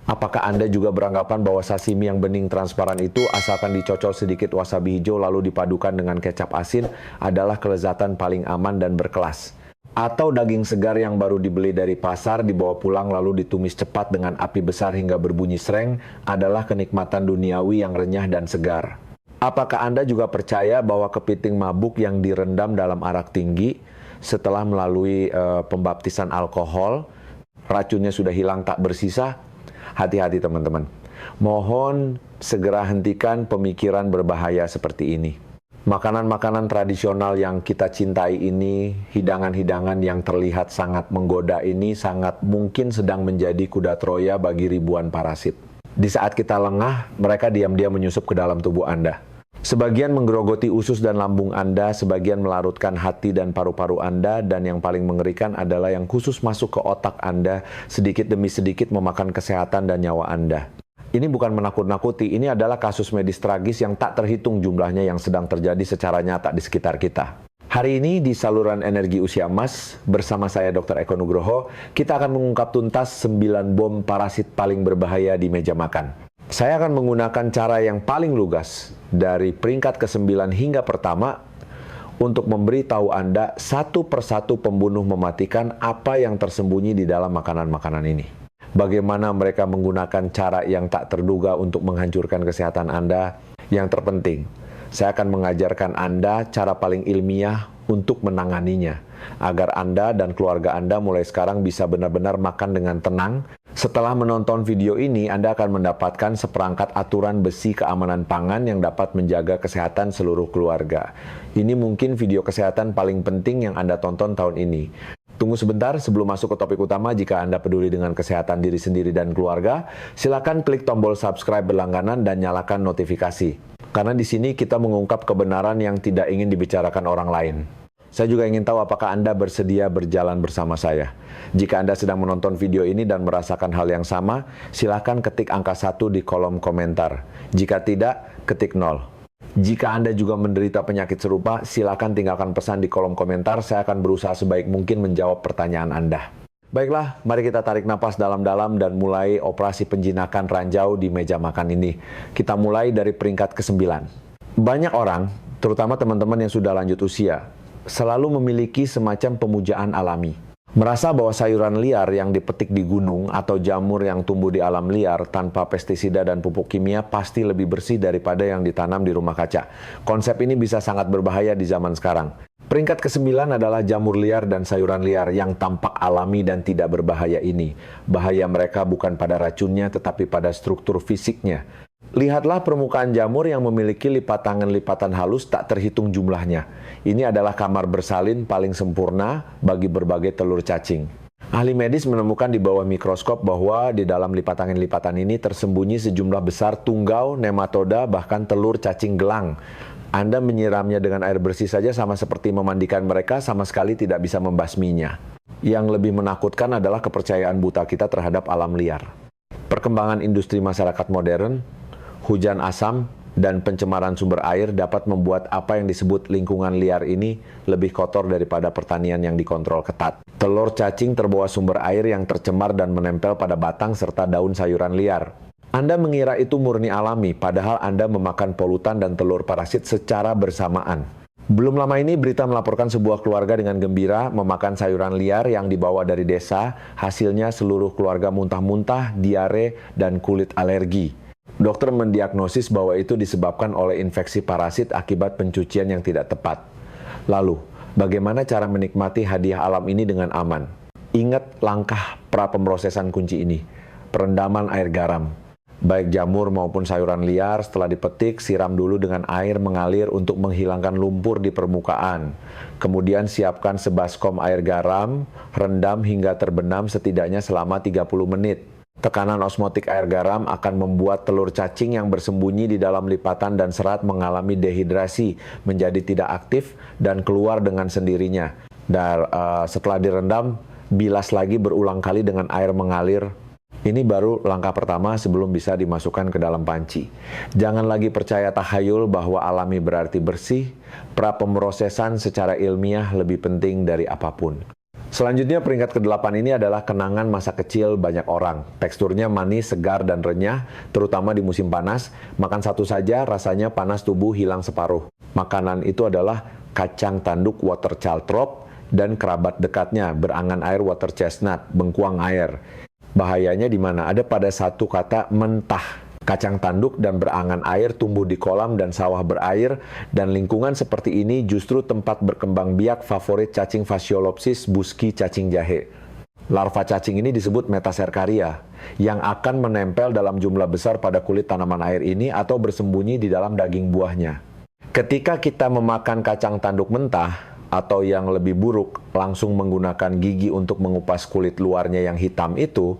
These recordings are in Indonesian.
Apakah Anda juga beranggapan bahwa sashimi yang bening transparan itu asalkan dicocol sedikit wasabi hijau lalu dipadukan dengan kecap asin adalah kelezatan paling aman dan berkelas? Atau daging segar yang baru dibeli dari pasar dibawa pulang lalu ditumis cepat dengan api besar hingga berbunyi sreng adalah kenikmatan duniawi yang renyah dan segar? Apakah Anda juga percaya bahwa kepiting mabuk yang direndam dalam arak tinggi setelah melalui pembaptisan alkohol, racunnya sudah hilang tak bersisa? Hati-hati teman-teman. Mohon segera hentikan pemikiran berbahaya seperti ini. Makanan-makanan tradisional yang kita cintai ini, hidangan-hidangan yang terlihat sangat menggoda ini sangat mungkin sedang menjadi kuda Troya bagi ribuan parasit. Di saat kita lengah, mereka diam-diam menyusup ke dalam tubuh Anda. Sebagian menggerogoti usus dan lambung Anda, sebagian melarutkan hati dan paru-paru Anda, dan yang paling mengerikan adalah yang khusus masuk ke otak Anda, sedikit demi sedikit memakan kesehatan dan nyawa Anda. Ini bukan menakut-nakuti, ini adalah kasus medis tragis yang tak terhitung jumlahnya yang sedang terjadi secara nyata di sekitar kita. Hari ini di saluran energi usia emas, bersama saya Dr. Eko Nugroho, kita akan mengungkap tuntas 9 bom parasit paling berbahaya di meja makan. Saya akan menggunakan cara yang paling lugas, dari peringkat ke-9 hingga pertama, untuk memberitahu Anda satu persatu pembunuh mematikan apa yang tersembunyi di dalam makanan-makanan ini. Bagaimana mereka menggunakan cara yang tak terduga untuk menghancurkan kesehatan Anda. Yang terpenting, saya akan mengajarkan Anda cara paling ilmiah untuk menanganinya, agar Anda dan keluarga Anda mulai sekarang bisa benar-benar makan dengan tenang. Setelah menonton video ini, Anda akan mendapatkan seperangkat aturan besi keamanan pangan yang dapat menjaga kesehatan seluruh keluarga. Ini mungkin video kesehatan paling penting yang Anda tonton tahun ini. Tunggu sebentar sebelum masuk ke topik utama. Jika Anda peduli dengan kesehatan diri sendiri dan keluarga, silakan klik tombol subscribe berlangganan dan nyalakan notifikasi. Karena di sini kita mengungkap kebenaran yang tidak ingin dibicarakan orang lain. Saya juga ingin tahu apakah Anda bersedia berjalan bersama saya. Jika Anda sedang menonton video ini dan merasakan hal yang sama, silakan ketik angka 1 di kolom komentar. Jika tidak, ketik 0. Jika Anda juga menderita penyakit serupa, silakan tinggalkan pesan di kolom komentar. Saya akan berusaha sebaik mungkin menjawab pertanyaan Anda. Baiklah, mari kita tarik napas dalam-dalam dan mulai operasi penjinakan ranjau di meja makan ini. Kita mulai dari peringkat ke-9. Banyak orang, terutama teman-teman yang sudah lanjut usia, selalu memiliki semacam pemujaan alami. Merasa bahwa sayuran liar yang dipetik di gunung atau jamur yang tumbuh di alam liar tanpa pestisida dan pupuk kimia pasti lebih bersih daripada yang ditanam di rumah kaca. Konsep ini bisa sangat berbahaya di zaman sekarang. Peringkat ke-9 adalah jamur liar dan sayuran liar yang tampak alami dan tidak berbahaya ini. Bahaya mereka bukan pada racunnya tetapi pada struktur fisiknya. Lihatlah permukaan jamur yang memiliki lipatan-lipatan halus tak terhitung jumlahnya. Ini adalah kamar bersalin paling sempurna bagi berbagai telur cacing. Ahli medis menemukan di bawah mikroskop bahwa di dalam lipatan-lipatan ini tersembunyi sejumlah besar tunggau, nematoda, bahkan telur cacing gelang. Anda menyiramnya dengan air bersih saja sama seperti memandikan mereka, sama sekali tidak bisa membasminya. Yang lebih menakutkan adalah kepercayaan buta kita terhadap alam liar. Perkembangan industri masyarakat modern, hujan asam, dan pencemaran sumber air dapat membuat apa yang disebut lingkungan liar ini lebih kotor daripada pertanian yang dikontrol ketat. Telur cacing terbawa sumber air yang tercemar dan menempel pada batang serta daun sayuran liar. Anda mengira itu murni alami, padahal Anda memakan polutan dan telur parasit secara bersamaan. Belum lama ini berita melaporkan sebuah keluarga dengan gembira memakan sayuran liar yang dibawa dari desa, hasilnya seluruh keluarga muntah-muntah, diare, dan kulit alergi. Dokter mendiagnosis bahwa itu disebabkan oleh infeksi parasit akibat pencucian yang tidak tepat. Lalu, bagaimana cara menikmati hadiah alam ini dengan aman? Ingat langkah pra-pemrosesan kunci ini, perendaman air garam. Baik jamur maupun sayuran liar setelah dipetik, siram dulu dengan air mengalir untuk menghilangkan lumpur di permukaan. Kemudian siapkan sebaskom air garam, rendam hingga terbenam setidaknya selama 30 menit. Tekanan osmotik air garam akan membuat telur cacing yang bersembunyi di dalam lipatan dan serat mengalami dehidrasi, menjadi tidak aktif dan keluar dengan sendirinya. Dan setelah direndam, bilas lagi berulang kali dengan air mengalir. Ini baru langkah pertama sebelum bisa dimasukkan ke dalam panci. Jangan lagi percaya tahayul bahwa alami berarti bersih. Pra-pemrosesan secara ilmiah lebih penting dari apapun. Selanjutnya peringkat ke-8 ini adalah kenangan masa kecil banyak orang. Teksturnya manis, segar, dan renyah, terutama di musim panas. Makan satu saja, rasanya panas tubuh hilang separuh. Makanan itu adalah kacang tanduk water caltrop dan kerabat dekatnya, berangan air water chestnut, bengkuang air. Bahayanya di mana? Ada pada satu kata mentah. Kacang tanduk dan berangan air tumbuh di kolam dan sawah berair, dan lingkungan seperti ini justru tempat berkembang biak favorit cacing Phaseolopsis busci cacing jahe. Larva cacing ini disebut Metacercaria, yang akan menempel dalam jumlah besar pada kulit tanaman air ini atau bersembunyi di dalam daging buahnya. Ketika kita memakan kacang tanduk mentah, atau yang lebih buruk, langsung menggunakan gigi untuk mengupas kulit luarnya yang hitam itu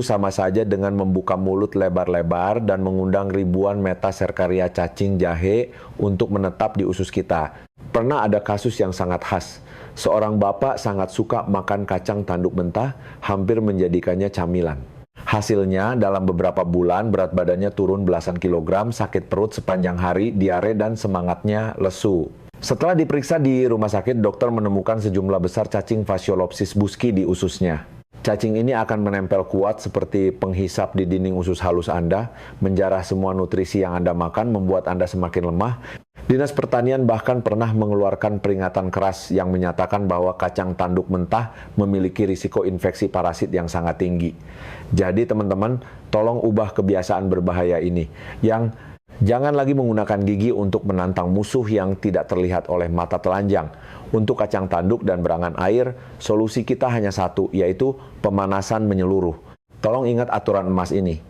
sama saja dengan membuka mulut lebar-lebar dan mengundang ribuan Metacercaria cacing jahe untuk menetap di usus kita. Pernah ada kasus yang sangat khas. Seorang bapak sangat suka makan kacang tanduk mentah, hampir menjadikannya camilan. Hasilnya, dalam beberapa bulan berat badannya turun belasan kilogram, sakit perut sepanjang hari, diare, dan semangatnya lesu. Setelah diperiksa di rumah sakit, dokter menemukan sejumlah besar cacing Phaseolopsis busci di ususnya. Cacing ini akan menempel kuat seperti penghisap di dinding usus halus Anda, menjarah semua nutrisi yang Anda makan, membuat Anda semakin lemah. Dinas Pertanian bahkan pernah mengeluarkan peringatan keras yang menyatakan bahwa kacang tanduk mentah memiliki risiko infeksi parasit yang sangat tinggi. Jadi teman-teman, tolong ubah kebiasaan berbahaya ini. Jangan lagi menggunakan gigi untuk menantang musuh yang tidak terlihat oleh mata telanjang. Untuk kacang tanduk dan berangan air, solusi kita hanya satu, yaitu pemanasan menyeluruh. Tolong ingat aturan emas ini.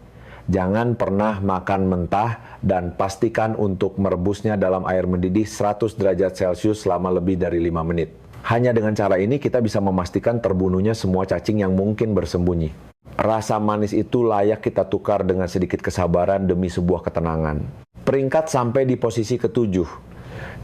Jangan pernah makan mentah dan pastikan untuk merebusnya dalam air mendidih 100 derajat Celcius selama lebih dari 5 menit. Hanya dengan cara ini kita bisa memastikan terbunuhnya semua cacing yang mungkin bersembunyi. Rasa manis itu layak kita tukar dengan sedikit kesabaran demi sebuah ketenangan. Peringkat sampai di posisi ke-7.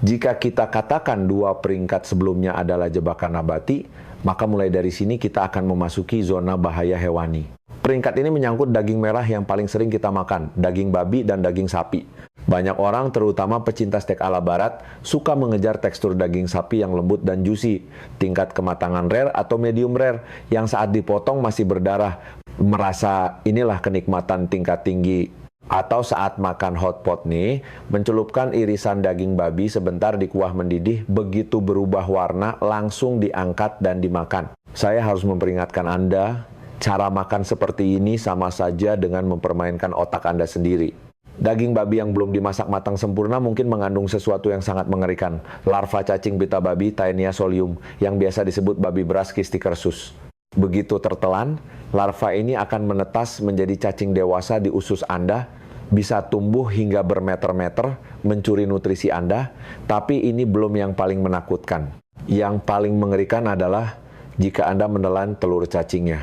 Jika kita katakan 2 peringkat sebelumnya adalah jebakan nabati, maka mulai dari sini kita akan memasuki zona bahaya hewani. Peringkat ini menyangkut daging merah yang paling sering kita makan, daging babi dan daging sapi. Banyak orang, terutama pecinta steak ala barat, suka mengejar tekstur daging sapi yang lembut dan juicy, tingkat kematangan rare atau medium rare, yang saat dipotong masih berdarah. Merasa inilah kenikmatan tingkat tinggi. Atau saat makan hot pot nih, mencelupkan irisan daging babi sebentar di kuah mendidih, begitu berubah warna, langsung diangkat dan dimakan. Saya harus memperingatkan Anda, cara makan seperti ini sama saja dengan mempermainkan otak Anda sendiri. Daging babi yang belum dimasak matang sempurna mungkin mengandung sesuatu yang sangat mengerikan. Larva cacing pita babi Taenia solium, yang biasa disebut babi beras Kistikersus. Begitu tertelan, larva ini akan menetas menjadi cacing dewasa di usus Anda, bisa tumbuh hingga bermeter-meter, mencuri nutrisi Anda, tapi ini belum yang paling menakutkan. Yang paling mengerikan adalah jika Anda menelan telur cacingnya.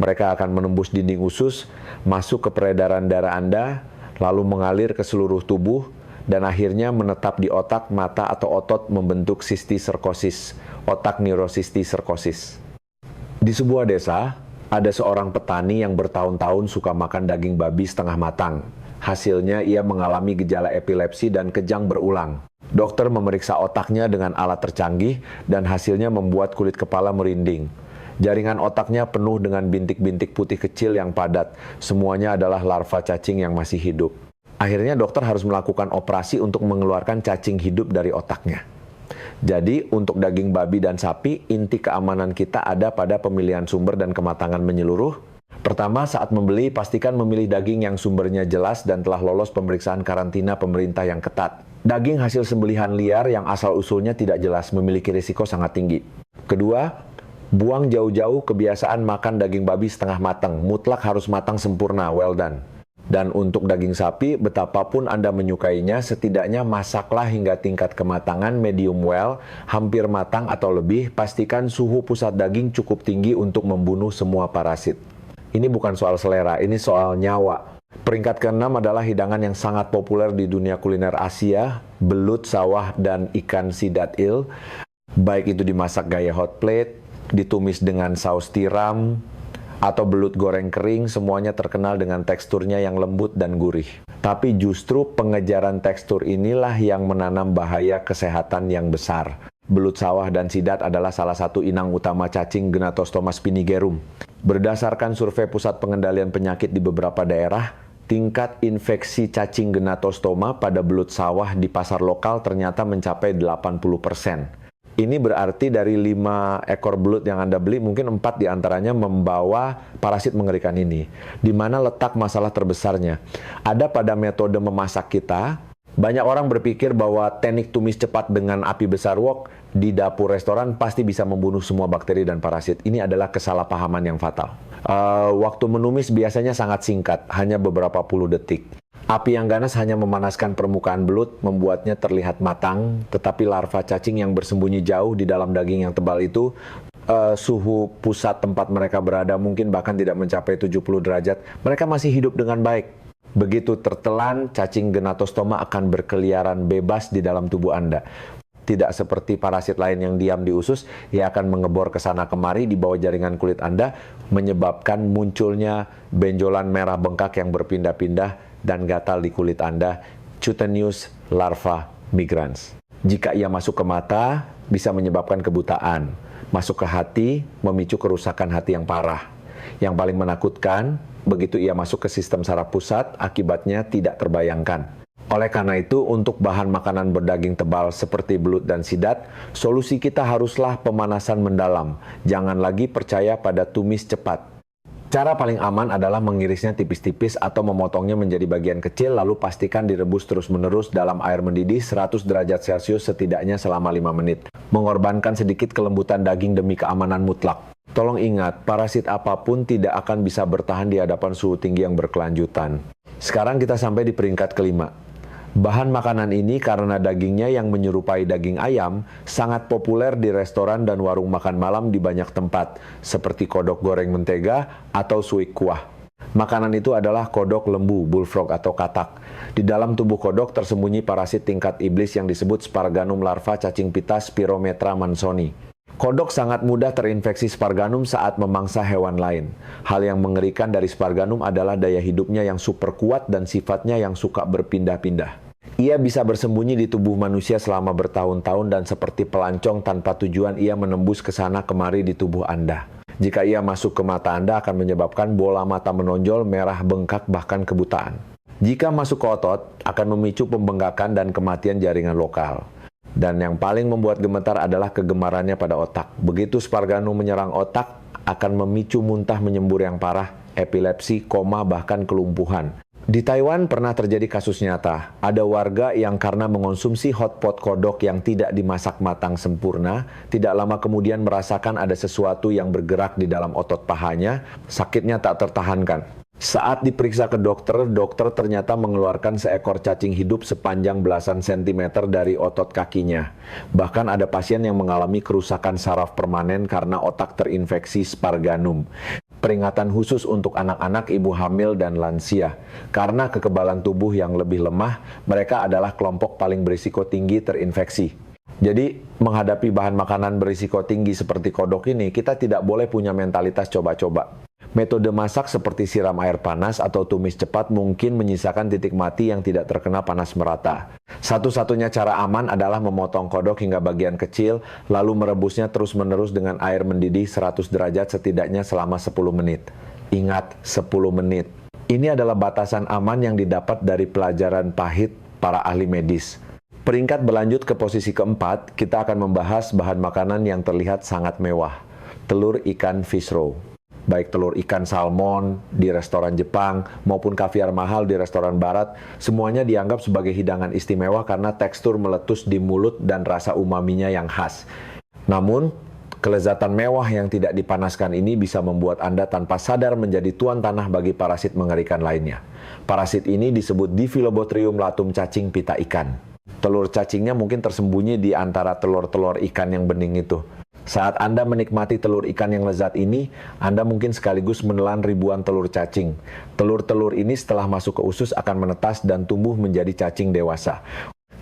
Mereka akan menembus dinding usus, masuk ke peredaran darah Anda, lalu mengalir ke seluruh tubuh, dan akhirnya menetap di otak, mata, atau otot membentuk sistiserkosis, otak neurosistiserkosis. Di sebuah desa, ada seorang petani yang bertahun-tahun suka makan daging babi setengah matang. Hasilnya ia mengalami gejala epilepsi dan kejang berulang. Dokter memeriksa otaknya dengan alat tercanggih dan hasilnya membuat kulit kepala merinding. Jaringan otaknya penuh dengan bintik-bintik putih kecil yang padat. Semuanya adalah larva cacing yang masih hidup. Akhirnya dokter harus melakukan operasi untuk mengeluarkan cacing hidup dari otaknya. Jadi, untuk daging babi dan sapi, inti keamanan kita ada pada pemilihan sumber dan kematangan menyeluruh. Pertama, saat membeli, pastikan memilih daging yang sumbernya jelas dan telah lolos pemeriksaan karantina pemerintah yang ketat. Daging hasil sembelihan liar yang asal-usulnya tidak jelas memiliki risiko sangat tinggi. Kedua, buang jauh-jauh kebiasaan makan daging babi setengah matang. Mutlak harus matang sempurna, well done. Dan untuk daging sapi, betapapun Anda menyukainya, setidaknya masaklah hingga tingkat kematangan medium well, hampir matang atau lebih. Pastikan suhu pusat daging cukup tinggi untuk membunuh semua parasit. Ini bukan soal selera, ini soal nyawa. Peringkat ke-6 adalah hidangan yang sangat populer di dunia kuliner Asia, belut sawah dan ikan sidat-il. Baik itu dimasak gaya hot plate, ditumis dengan saus tiram, atau belut goreng kering, semuanya terkenal dengan teksturnya yang lembut dan gurih. Tapi justru pengejaran tekstur inilah yang menanam bahaya kesehatan yang besar. Belut sawah dan sidat adalah salah satu inang utama cacing Gnatostoma spinigerum. Berdasarkan survei Pusat Pengendalian Penyakit di beberapa daerah, tingkat infeksi cacing Gnatostoma pada belut sawah di pasar lokal ternyata mencapai 80%. Ini berarti dari 5 ekor belut yang Anda beli, mungkin 4 diantaranya membawa parasit mengerikan ini. Di mana letak masalah terbesarnya? Ada pada metode memasak kita. Banyak orang berpikir bahwa teknik tumis cepat dengan api besar wok di dapur restoran pasti bisa membunuh semua bakteri dan parasit. Ini adalah kesalahpahaman yang fatal. Waktu menumis biasanya sangat singkat, hanya beberapa puluh detik. Api yang ganas hanya memanaskan permukaan belut, membuatnya terlihat matang, tetapi larva cacing yang bersembunyi jauh di dalam daging yang tebal itu, suhu pusat tempat mereka berada mungkin bahkan tidak mencapai 70 derajat, mereka masih hidup dengan baik. Begitu tertelan, cacing Gnatostoma akan berkeliaran bebas di dalam tubuh Anda. Tidak seperti parasit lain yang diam di usus, ia akan mengebor ke sana kemari di bawah jaringan kulit Anda, menyebabkan munculnya benjolan merah bengkak yang berpindah-pindah dan gatal di kulit Anda, cutaneous larva migrans. Jika ia masuk ke mata, bisa menyebabkan kebutaan. Masuk ke hati, memicu kerusakan hati yang parah. Yang paling menakutkan, begitu ia masuk ke sistem saraf pusat, akibatnya tidak terbayangkan. Oleh karena itu, untuk bahan makanan berdaging tebal seperti belut dan sidat, solusi kita haruslah pemanasan mendalam. Jangan lagi percaya pada tumis cepat. Cara paling aman adalah mengirisnya tipis-tipis atau memotongnya menjadi bagian kecil, lalu pastikan direbus terus-menerus dalam air mendidih 100 derajat Celcius setidaknya selama 5 menit. Mengorbankan sedikit kelembutan daging demi keamanan mutlak. Tolong ingat, parasit apapun tidak akan bisa bertahan di hadapan suhu tinggi yang berkelanjutan. Sekarang kita sampai di peringkat kelima. Bahan makanan ini karena dagingnya yang menyerupai daging ayam, sangat populer di restoran dan warung makan malam di banyak tempat, seperti kodok goreng mentega atau suik kuah. Makanan itu adalah kodok lembu, bullfrog atau katak. Di dalam tubuh kodok tersembunyi parasit tingkat iblis yang disebut Sparganum larva cacing pita Spirometra mansoni. Kodok sangat mudah terinfeksi Sparganum saat memangsa hewan lain. Hal yang mengerikan dari Sparganum adalah daya hidupnya yang super kuat dan sifatnya yang suka berpindah-pindah. Ia bisa bersembunyi di tubuh manusia selama bertahun-tahun dan seperti pelancong tanpa tujuan ia menembus ke sana kemari di tubuh Anda. Jika ia masuk ke mata Anda akan menyebabkan bola mata menonjol, merah bengkak, bahkan kebutaan. Jika masuk ke otot, akan memicu pembengkakan dan kematian jaringan lokal. Dan yang paling membuat gemetar adalah kegemarannya pada otak. Begitu Sparganum menyerang otak, akan memicu muntah menyembur yang parah, epilepsi, koma, bahkan kelumpuhan. Di Taiwan pernah terjadi kasus nyata. Ada warga yang karena mengonsumsi hotpot kodok yang tidak dimasak matang sempurna, tidak lama kemudian merasakan ada sesuatu yang bergerak di dalam otot pahanya, sakitnya tak tertahankan. Saat diperiksa ke dokter, dokter ternyata mengeluarkan seekor cacing hidup sepanjang belasan sentimeter dari otot kakinya. Bahkan ada pasien yang mengalami kerusakan saraf permanen karena otak terinfeksi Sparganum. Peringatan khusus untuk anak-anak, ibu hamil, dan lansia. Karena kekebalan tubuh yang lebih lemah, mereka adalah kelompok paling berisiko tinggi terinfeksi. Jadi, menghadapi bahan makanan berisiko tinggi seperti kodok ini, kita tidak boleh punya mentalitas coba-coba. Metode masak seperti siram air panas atau tumis cepat mungkin menyisakan titik mati yang tidak terkena panas merata. Satu-satunya cara aman adalah memotong kodok hingga bagian kecil, lalu merebusnya terus-menerus dengan air mendidih 100 derajat setidaknya selama 10 menit. Ingat, 10 menit. Ini adalah batasan aman yang didapat dari pelajaran pahit para ahli medis. Peringkat berlanjut ke posisi keempat, kita akan membahas bahan makanan yang terlihat sangat mewah. Telur ikan fish roe. Baik telur ikan salmon di restoran Jepang maupun kaviar mahal di restoran barat, semuanya dianggap sebagai hidangan istimewa karena tekstur meletus di mulut dan rasa umaminya yang khas. Namun, kelezatan mewah yang tidak dipanaskan ini bisa membuat Anda tanpa sadar menjadi tuan tanah bagi parasit mengerikan lainnya. Parasit ini disebut Diphyllobothrium latum cacing pita ikan. Telur cacingnya mungkin tersembunyi di antara telur-telur ikan yang bening itu. Saat Anda menikmati telur ikan yang lezat ini, Anda mungkin sekaligus menelan ribuan telur cacing. Telur-telur ini setelah masuk ke usus akan menetas dan tumbuh menjadi cacing dewasa.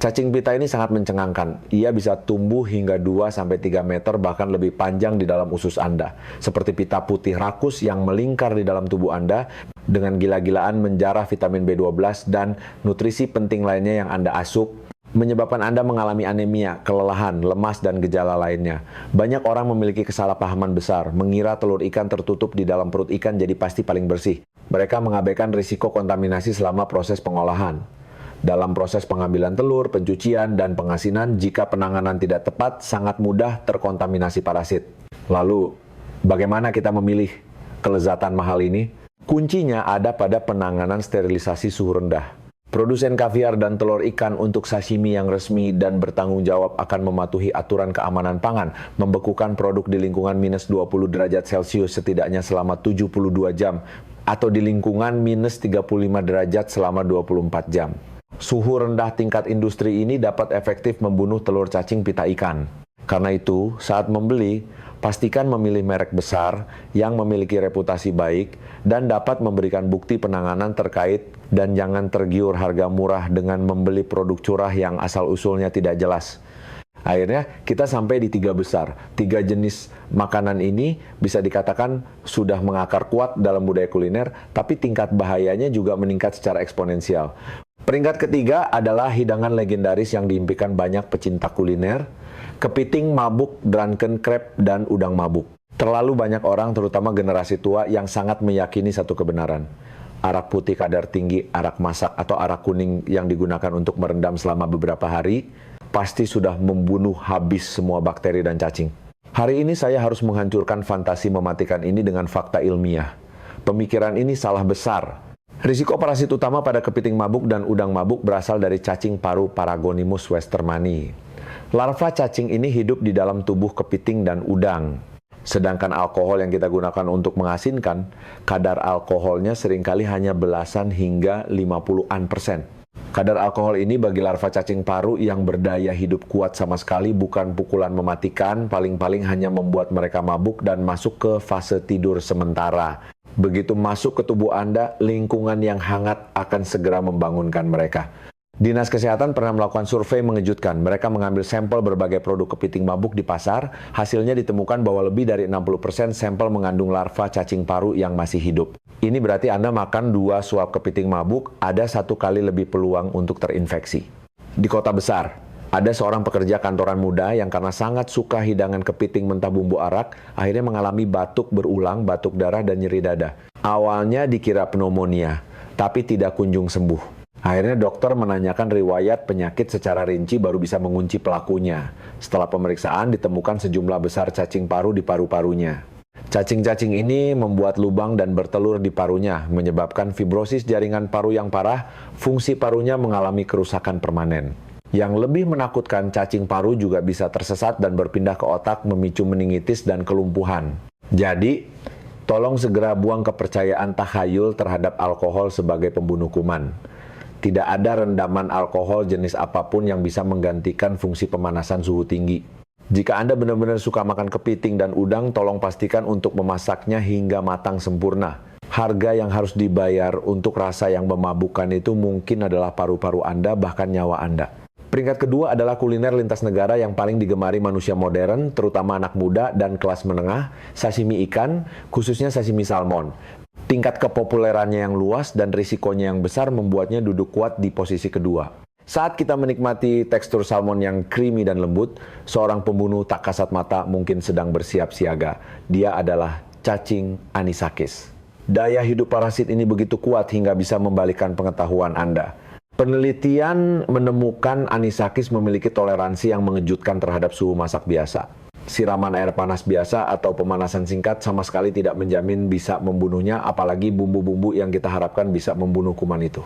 Cacing pita ini sangat mencengangkan. Ia bisa tumbuh hingga 2-3 meter bahkan lebih panjang di dalam usus Anda. Seperti pita putih rakus yang melingkar di dalam tubuh Anda dengan gila-gilaan menjarah vitamin B12 dan nutrisi penting lainnya yang Anda asup. menyebabkan Anda mengalami anemia, kelelahan, lemas, dan gejala lainnya. Banyak orang memiliki kesalahpahaman besar, mengira telur ikan tertutup di dalam perut ikan jadi pasti paling bersih. Mereka mengabaikan risiko kontaminasi selama proses pengolahan. Dalam proses pengambilan telur, pencucian, dan pengasinan, jika penanganan tidak tepat, sangat mudah terkontaminasi parasit. Lalu, bagaimana kita memilih kelezatan mahal ini? Kuncinya ada pada penanganan sterilisasi suhu rendah. Produsen kaviar dan telur ikan untuk sashimi yang resmi dan bertanggung jawab akan mematuhi aturan keamanan pangan, membekukan produk di lingkungan minus 20 derajat Celcius setidaknya selama 72 jam, atau di lingkungan minus 35 derajat selama 24 jam. Suhu rendah tingkat industri ini dapat efektif membunuh telur cacing pita ikan. Karena itu, saat membeli, pastikan memilih merek besar yang memiliki reputasi baik dan dapat memberikan bukti penanganan terkait, dan jangan tergiur harga murah dengan membeli produk curah yang asal-usulnya tidak jelas. Akhirnya kita sampai di 3 besar. 3 jenis makanan ini bisa dikatakan sudah mengakar kuat dalam budaya kuliner, tapi tingkat bahayanya juga meningkat secara eksponensial. Peringkat ketiga adalah hidangan legendaris yang diimpikan banyak pecinta kuliner, kepiting mabuk, drunken crab, dan udang mabuk. Terlalu banyak orang, terutama generasi tua, yang sangat meyakini satu kebenaran. Arak putih kadar tinggi, arak masak, atau arak kuning yang digunakan untuk merendam selama beberapa hari, pasti sudah membunuh habis semua bakteri dan cacing. Hari ini saya harus menghancurkan fantasi mematikan ini dengan fakta ilmiah. Pemikiran ini salah besar. Risiko parasit utama pada kepiting mabuk dan udang mabuk berasal dari cacing paru Paragonimus westermani. Larva cacing ini hidup di dalam tubuh kepiting dan udang. Sedangkan alkohol yang kita gunakan untuk mengasinkan, kadar alkoholnya seringkali hanya belasan hingga 50-an%. Kadar alkohol ini bagi larva cacing paru yang berdaya hidup kuat sama sekali bukan pukulan mematikan, paling-paling hanya membuat mereka mabuk dan masuk ke fase tidur sementara. Begitu masuk ke tubuh Anda, lingkungan yang hangat akan segera membangunkan mereka. Dinas Kesehatan pernah melakukan survei mengejutkan. Mereka mengambil sampel berbagai produk kepiting mabuk di pasar. Hasilnya ditemukan bahwa lebih dari 60% sampel mengandung larva cacing paru yang masih hidup. Ini berarti Anda makan 2 suap kepiting mabuk, ada 1 kali lebih peluang untuk terinfeksi. Di kota besar, ada seorang pekerja kantoran muda yang karena sangat suka hidangan kepiting mentah bumbu arak, akhirnya mengalami batuk berulang, batuk darah, dan nyeri dada. Awalnya dikira pneumonia, tapi tidak kunjung sembuh. Akhirnya dokter menanyakan riwayat penyakit secara rinci baru bisa mengunci pelakunya. Setelah pemeriksaan ditemukan sejumlah besar cacing paru di paru-parunya. Cacing-cacing ini membuat lubang dan bertelur di parunya, menyebabkan fibrosis jaringan paru yang parah, fungsi parunya mengalami kerusakan permanen. Yang lebih menakutkan, cacing paru juga bisa tersesat dan berpindah ke otak, memicu meningitis dan kelumpuhan. Jadi, tolong segera buang kepercayaan takhayul terhadap alkohol sebagai pembunuh kuman. Tidak ada rendaman alkohol jenis apapun yang bisa menggantikan fungsi pemanasan suhu tinggi. Jika Anda benar-benar suka makan kepiting dan udang, tolong pastikan untuk memasaknya hingga matang sempurna. Harga yang harus dibayar untuk rasa yang memabukkan itu mungkin adalah paru-paru Anda, bahkan nyawa Anda. Peringkat kedua adalah kuliner lintas negara yang paling digemari manusia modern, terutama anak muda dan kelas menengah, sashimi ikan, khususnya sashimi salmon. Tingkat kepopulerannya yang luas dan risikonya yang besar membuatnya duduk kuat di posisi kedua. Saat kita menikmati tekstur salmon yang creamy dan lembut, seorang pembunuh tak kasat mata mungkin sedang bersiap siaga. Dia adalah cacing anisakis. Daya hidup parasit ini begitu kuat hingga bisa membalikkan pengetahuan Anda. Penelitian menemukan anisakis memiliki toleransi yang mengejutkan terhadap suhu masak biasa. Siraman air panas biasa atau pemanasan singkat sama sekali tidak menjamin bisa membunuhnya, apalagi bumbu-bumbu yang kita harapkan bisa membunuh kuman itu.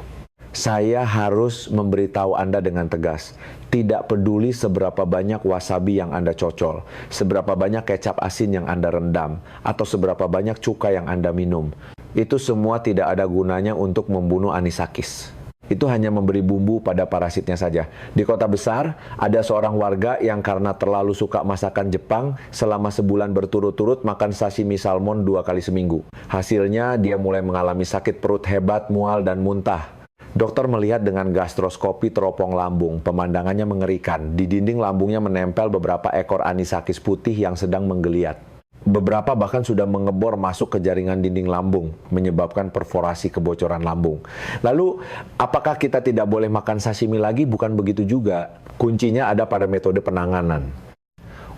Saya harus memberitahu Anda dengan tegas, tidak peduli seberapa banyak wasabi yang Anda cocol, seberapa banyak kecap asin yang Anda rendam, atau seberapa banyak cuka yang Anda minum. Itu semua tidak ada gunanya untuk membunuh anisakis. Itu hanya memberi bumbu pada parasitnya saja. Di kota besar, ada seorang warga yang karena terlalu suka masakan Jepang, selama sebulan berturut-turut makan sashimi salmon 2 kali seminggu. Hasilnya, dia mulai mengalami sakit perut hebat, mual, dan muntah. Dokter melihat dengan gastroskopi teropong lambung, pemandangannya mengerikan. Di dinding lambungnya menempel beberapa ekor anisakis putih yang sedang menggeliat. Beberapa bahkan sudah mengebor masuk ke jaringan dinding lambung, menyebabkan perforasi kebocoran lambung. Lalu, apakah kita tidak boleh makan sashimi lagi? Bukan begitu juga. Kuncinya ada pada metode penanganan.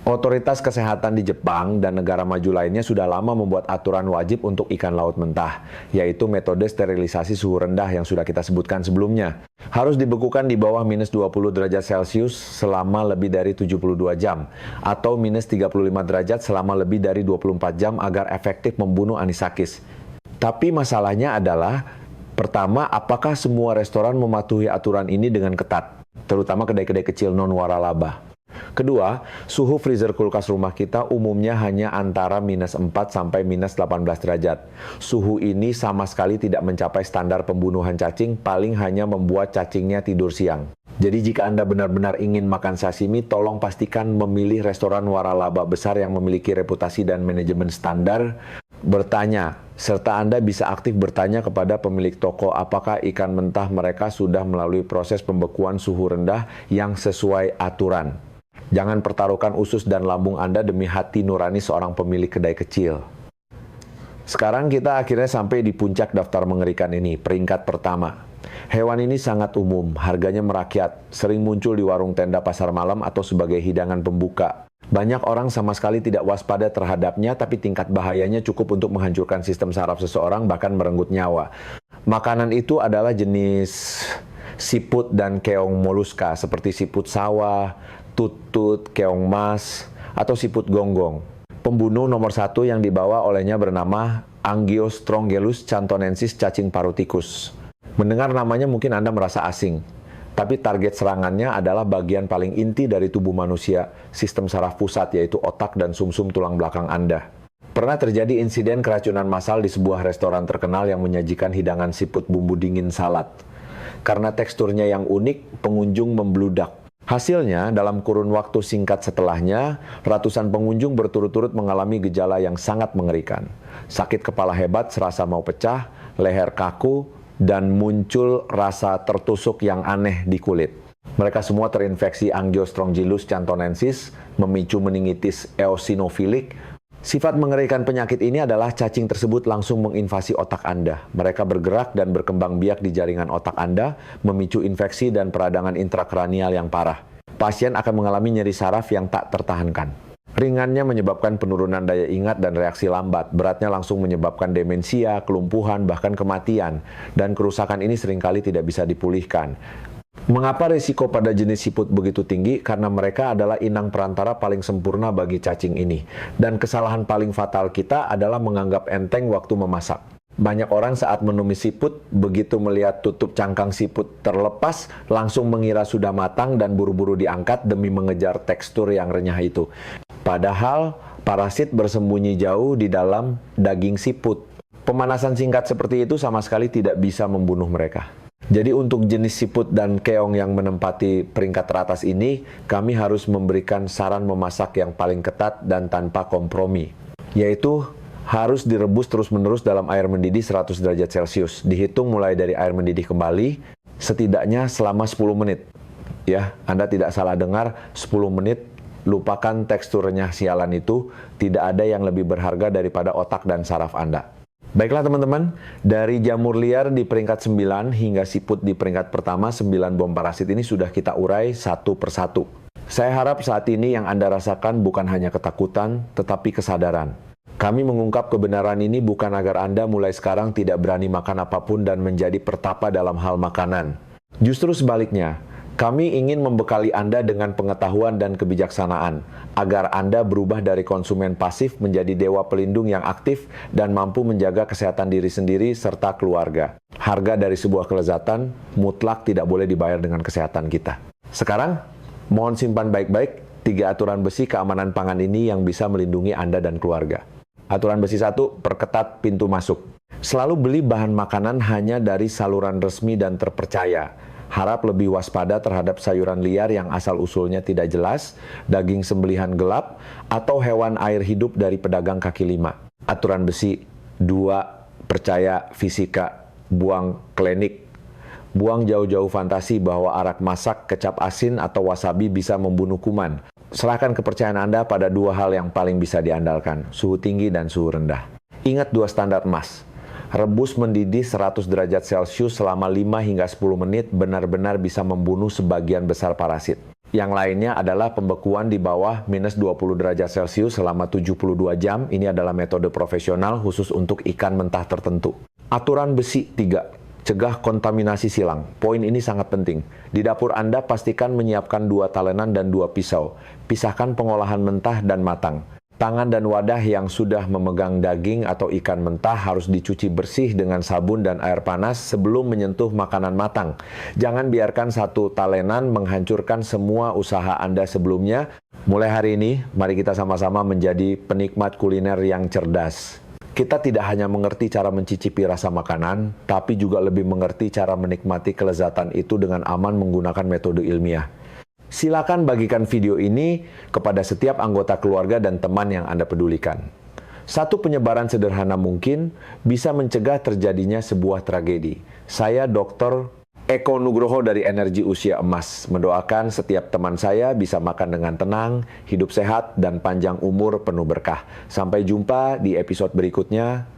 Otoritas kesehatan di Jepang dan negara maju lainnya sudah lama membuat aturan wajib untuk ikan laut mentah, yaitu metode sterilisasi suhu rendah yang sudah kita sebutkan sebelumnya. Harus dibekukan di bawah minus 20 derajat Celcius selama lebih dari 72 jam, atau minus 35 derajat selama lebih dari 24 jam agar efektif membunuh anisakis. Tapi masalahnya adalah, pertama, apakah semua restoran mematuhi aturan ini dengan ketat, terutama kedai-kedai kecil non-waralaba? Kedua, suhu freezer kulkas rumah kita umumnya hanya antara minus 4 sampai minus 18 derajat. Suhu ini sama sekali tidak mencapai standar pembunuhan cacing, paling hanya membuat cacingnya tidur siang. Jadi jika Anda benar-benar ingin makan sashimi, tolong pastikan memilih restoran waralaba besar yang memiliki reputasi dan manajemen standar. Bertanya, serta Anda bisa aktif bertanya kepada pemilik toko apakah ikan mentah mereka sudah melalui proses pembekuan suhu rendah yang sesuai aturan. Jangan pertaruhkan usus dan lambung Anda demi hati nurani seorang pemilik kedai kecil. Sekarang kita akhirnya sampai di puncak daftar mengerikan ini, peringkat pertama. Hewan ini sangat umum, harganya merakyat, sering muncul di warung tenda pasar malam atau sebagai hidangan pembuka. Banyak orang sama sekali tidak waspada terhadapnya, tapi tingkat bahayanya cukup untuk menghancurkan sistem saraf seseorang, bahkan merenggut nyawa. Makanan itu adalah jenis siput dan keong moluska, seperti siput sawah, tutut, keong mas, atau siput gonggong. Pembunuh nomor 1 yang dibawa olehnya bernama Angiostrongelus cantonensis cacing paruh tikus. Mendengar namanya mungkin Anda merasa asing, tapi target serangannya adalah bagian paling inti dari tubuh manusia, sistem saraf pusat, yaitu otak dan sumsum tulang belakang Anda. Pernah terjadi insiden keracunan massal di sebuah restoran terkenal yang menyajikan hidangan siput bumbu dingin salad. Karena teksturnya yang unik, pengunjung membludak. Hasilnya, dalam kurun waktu singkat setelahnya, ratusan pengunjung berturut-turut mengalami gejala yang sangat mengerikan. Sakit kepala hebat serasa mau pecah, leher kaku, dan muncul rasa tertusuk yang aneh di kulit. Mereka semua terinfeksi Angiostrongelus cantonensis, memicu meningitis eosinofilik. Sifat mengerikan penyakit ini adalah cacing tersebut langsung menginvasi otak Anda. Mereka bergerak dan berkembang biak di jaringan otak Anda, memicu infeksi dan peradangan intrakranial yang parah. Pasien akan mengalami nyeri saraf yang tak tertahankan. Ringannya menyebabkan penurunan daya ingat dan reaksi lambat. Beratnya langsung menyebabkan demensia, kelumpuhan, bahkan kematian. Dan kerusakan ini seringkali tidak bisa dipulihkan. Mengapa risiko pada jenis siput begitu tinggi? Karena mereka adalah inang perantara paling sempurna bagi cacing ini. Dan kesalahan paling fatal kita adalah menganggap enteng waktu memasak. Banyak orang saat menumis siput, begitu melihat tutup cangkang siput terlepas, langsung mengira sudah matang dan buru-buru diangkat demi mengejar tekstur yang renyah itu. Padahal, parasit bersembunyi jauh di dalam daging siput. Pemanasan singkat seperti itu sama sekali tidak bisa membunuh mereka. Jadi untuk jenis siput dan keong yang menempati peringkat teratas ini, kami harus memberikan saran memasak yang paling ketat dan tanpa kompromi, yaitu harus direbus terus-menerus dalam air mendidih 100 derajat Celcius. Dihitung mulai dari air mendidih kembali, setidaknya selama 10 menit. Ya, Anda tidak salah dengar, 10 menit, lupakan tekstur renyah sialan itu, tidak ada yang lebih berharga daripada otak dan saraf Anda. Baiklah teman-teman, dari jamur liar di peringkat 9 hingga siput di peringkat pertama, 9 bom parasit ini sudah kita urai satu persatu. Saya harap saat ini yang Anda rasakan bukan hanya ketakutan, tetapi kesadaran. Kami mengungkap kebenaran ini bukan agar Anda mulai sekarang tidak berani makan apapun dan menjadi pertapa dalam hal makanan. Justru sebaliknya, kami ingin membekali Anda dengan pengetahuan dan kebijaksanaan, agar Anda berubah dari konsumen pasif menjadi dewa pelindung yang aktif dan mampu menjaga kesehatan diri sendiri serta keluarga. Harga dari sebuah kelezatan mutlak tidak boleh dibayar dengan kesehatan kita. Sekarang, mohon simpan baik-baik 3 aturan besi keamanan pangan ini yang bisa melindungi Anda dan keluarga. Aturan besi 1, perketat pintu masuk. Selalu beli bahan makanan hanya dari saluran resmi dan terpercaya. Harap lebih waspada terhadap sayuran liar yang asal-usulnya tidak jelas, daging sembelihan gelap, atau hewan air hidup dari pedagang kaki lima. Aturan besi 2, percaya fisika, buang klinik. Buang jauh-jauh fantasi bahwa arak masak, kecap asin, atau wasabi bisa membunuh kuman. Serahkan kepercayaan Anda pada dua hal yang paling bisa diandalkan, suhu tinggi dan suhu rendah. Ingat dua standar emas. Rebus mendidih 100 derajat Celcius selama 5 hingga 10 menit benar-benar bisa membunuh sebagian besar parasit. Yang lainnya adalah pembekuan di bawah minus 20 derajat Celcius selama 72 jam. Ini adalah metode profesional khusus untuk ikan mentah tertentu. Aturan besi 3. Cegah kontaminasi silang. Poin ini sangat penting. Di dapur Anda pastikan menyiapkan 2 talenan dan 2 pisau. Pisahkan pengolahan mentah dan matang. Tangan dan wadah yang sudah memegang daging atau ikan mentah harus dicuci bersih dengan sabun dan air panas sebelum menyentuh makanan matang. Jangan biarkan satu talenan menghancurkan semua usaha Anda sebelumnya. Mulai hari ini, mari kita sama-sama menjadi penikmat kuliner yang cerdas. Kita tidak hanya mengerti cara mencicipi rasa makanan, tapi juga lebih mengerti cara menikmati kelezatan itu dengan aman menggunakan metode ilmiah. Silakan bagikan video ini kepada setiap anggota keluarga dan teman yang Anda pedulikan. Satu penyebaran sederhana mungkin bisa mencegah terjadinya sebuah tragedi. Saya Dr. Eko Nugroho dari Energi Usia Emas mendoakan setiap teman saya bisa makan dengan tenang, hidup sehat, dan panjang umur penuh berkah. Sampai jumpa di episode berikutnya.